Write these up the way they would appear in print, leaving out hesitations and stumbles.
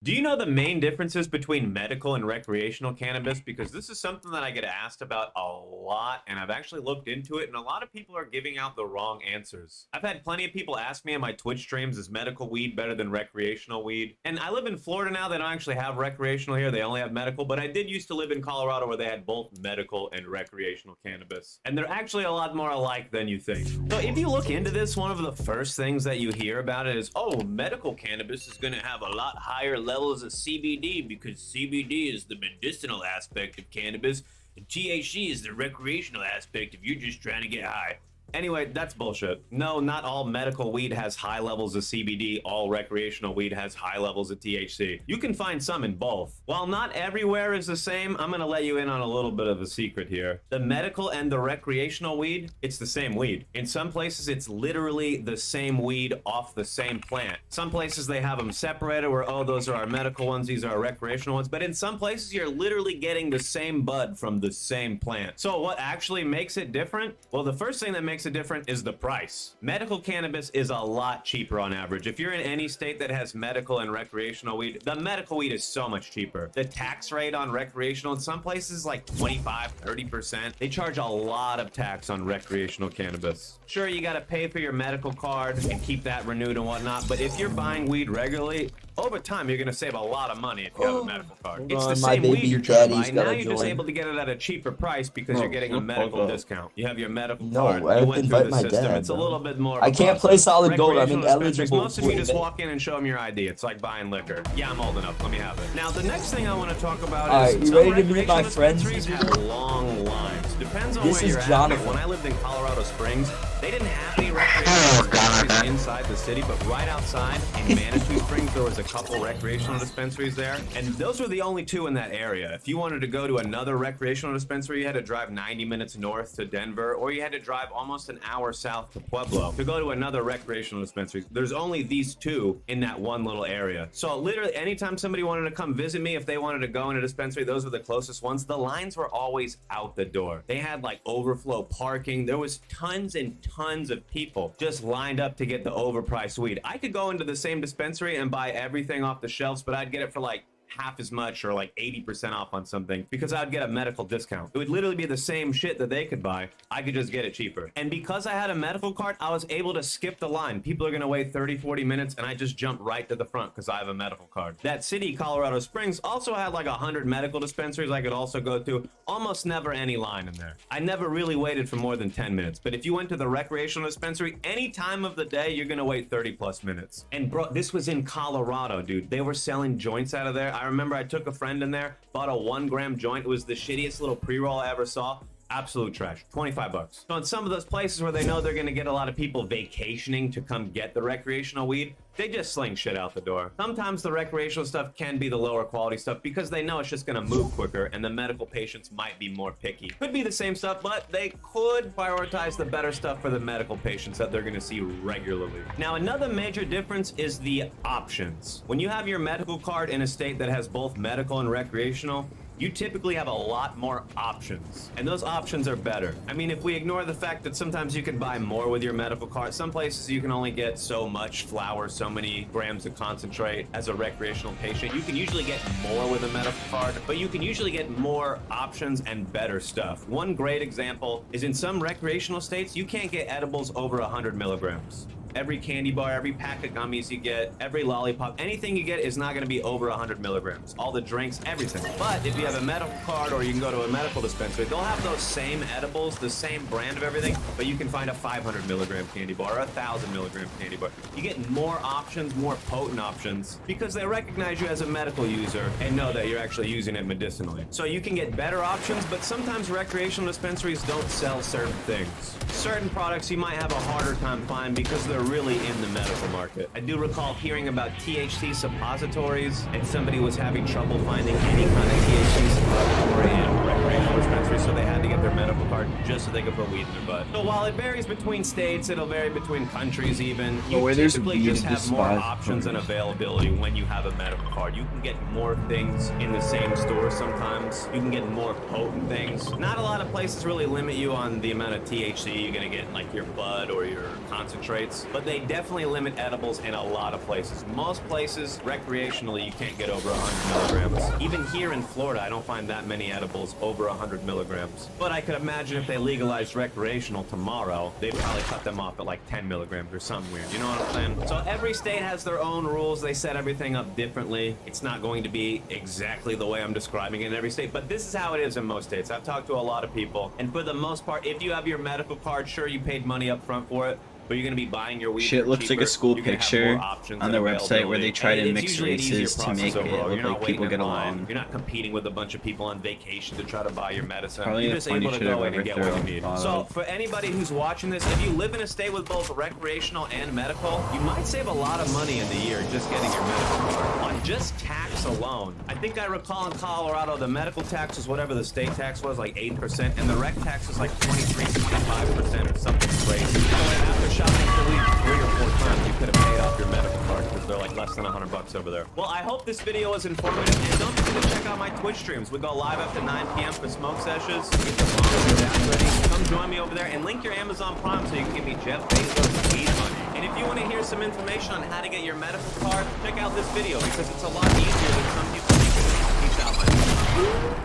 Do you know the main differences between medical and recreational cannabis? Because this is something that I get asked about a lot, and I've actually looked into it, and a lot of people are giving out the wrong answers. I've had plenty of people ask me on my Twitch streams, is medical weed better than recreational weed? And I live in Florida now. They don't actually have recreational here. They only have medical, but I did used to live in Colorado where they had both medical and recreational cannabis. And they're actually a lot more alike than you think. So if you look into this, one of the first things that you hear about it is, oh, medical cannabis is going to have a lot higher levels of CBD because CBD is the medicinal aspect of cannabis and THC is the recreational aspect if you're just trying to get high. Anyway, that's bullshit. No, not all medical weed has high levels of CBD. All recreational weed has high levels of THC. You can find some in both. While not everywhere is the same, I'm gonna let you in on a little bit of a secret here. The medical and the recreational weed, it's the same weed. In some places, it's literally the same weed off the same plant. Some places they have them separated where, oh, those are our medical ones, these are our recreational ones. But in some places, you're literally getting the same bud from the same plant. So what actually makes it different? Well, the first thing that makes it different is the price. Medical cannabis is a lot cheaper on average. If you're in any state that has medical and recreational weed, the medical weed is so much cheaper. The tax rate on recreational in some places is like 25, 30%. They charge a lot of tax on recreational cannabis. Sure, you gotta pay for your medical card and keep that renewed and whatnot, but if you're buying weed regularly, over time, you're going to save a lot of money if you have a medical card. It's the same weed you're trying to buy. Now you're just able to get it at a cheaper price because you're getting a medical discount. You have your medical card. You went through the system. It's a little bit more. I can't play solid gold. I'm ineligible. Most of you just walk in and show them your ID. It's like buying liquor. Yeah, I'm old enough. Let me have it. Now, the next thing I want to talk about is you ready to meet my friends? Have long lines. Depends on where you're at. When I lived in Colorado Springs, they didn't have any recreational dispensaries inside the city, but right outside in Manitou Springs, there was a couple recreational dispensaries there, and those were the only two in that area. If you wanted to go to another recreational dispensary, you had to drive 90 minutes north to Denver, or you had to drive almost an hour south to Pueblo to go to another recreational dispensary. There's only these two in that one little area. So literally anytime somebody wanted to come visit me, if they wanted to go in a dispensary, those were the closest ones. The lines were always out the door. They had like overflow parking. There was tons and tons of people just lined up to get the overpriced weed. I could go into the same dispensary and buy everything off the shelves, but I'd get it for like half as much or like 80% off on something because I'd get a medical discount. It would literally be the same shit that they could buy. I could just get it cheaper. And because I had a medical card, I was able to skip the line. People are going to wait 30, 40 minutes and I just jump right to the front because I have a medical card. That city, Colorado Springs, also had like 100 medical dispensaries I could also go to. Almost never any line in there. I never really waited for more than 10 minutes. But if you went to the recreational dispensary, any time of the day, you're going to wait 30 plus minutes. And bro, this was in Colorado, dude. They were selling joints out of there. I remember I took a friend in there, bought a 1 gram joint. It was the shittiest little pre-roll I ever saw. Absolute trash. 25 bucks. So in some of those places where they know they're going to get a lot of people vacationing to come get the recreational weed, they just sling shit out the door. Sometimes the recreational stuff can be the lower quality stuff because they know it's just going to move quicker and the medical patients might be more picky. Could be the same stuff, but they could prioritize the better stuff for the medical patients that they're going to see regularly. Now, another major difference is the options. When you have your medical card in a state that has both medical and recreational, you typically have a lot more options, and those options are better. I mean, if we ignore the fact that sometimes you can buy more with your medical card, some places you can only get so much flour, so many grams of concentrate as a recreational patient. You can usually get more with a medical card, but you can usually get more options and better stuff. One great example is in some recreational states, you can't get edibles over 100 milligrams. Every candy bar, every pack of gummies you get, every lollipop, anything you get is not going to be over 100 milligrams. All the drinks, everything. But if you have a medical card or you can go to a medical dispensary, they'll have those same edibles, the same brand of everything, but you can find a 500 milligram candy bar or a 1,000 milligram candy bar. You get more options, more potent options, because they recognize you as a medical user and know that you're actually using it medicinally. So you can get better options, but sometimes recreational dispensaries don't sell certain things. Certain products you might have a harder time finding because they're really in the medical market. I do recall hearing about THC suppositories, and somebody was having trouble finding any kind of THC suppository in recreational dispensaries, so they had to get their medical card just so they could put weed in their butt. So while it varies between states, it'll vary between countries even. You typically just have more options and availability when you have a medical card. You can get more things in the same store sometimes. You can get more potent things. Not a lot of places really limit you on the amount of THC you're gonna get in like your bud or your concentrates. But they definitely limit edibles in a lot of places. Most places, recreationally, you can't get over 100 milligrams. Even here in Florida, I don't find that many edibles over 100 milligrams. But I could imagine if they legalized recreational tomorrow, they'd probably cut them off at like 10 milligrams or something weird. You know what I'm saying? So every state has their own rules. They set everything up differently. It's not going to be exactly the way I'm describing it in every state, but this is how it is in most states. I've talked to a lot of people, and for the most part, if you have your medical card, sure, you paid money up front for it, but you're going to be buying your weed. Shit looks like a school picture on their website where they try to mix races to make it look like people get along. You're not competing with a bunch of people on vacation to try to buy your medicine. Probably You're the just able funniest to shit go I've in and ever get what you thought need. of. So for anybody who's watching this, if you live in a state with both recreational and medical, you might save a lot of money in the year just getting your medical card. On just tax alone, I think I recall in Colorado, the medical tax was whatever the state tax was, like 8%, and the rec tax was like 23, 25% or something crazy. So after shopping for weed 3 or 4 times, you could have paid off your medical card because they're like less than $100 over there. Well, I hope this video was informative, and don't forget to check out my Twitch streams. We go live after 9 p.m. for smoke sessions. Get the mom and your dad ready. Come join me over there and link your Amazon Prime so you can give me Jeff Bezos' weed money. And if you want to hear some information on how to get your medical card, check out this video because it's a lot easier than some people think it is. Peace out, man.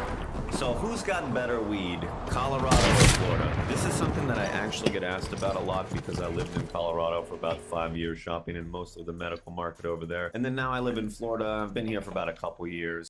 So who's got better weed, Colorado or Florida? This is something that I actually get asked about a lot because I lived in Colorado for about 5 years shopping in most of the medical market over there. And then now I live in Florida. I've been here for about a couple years.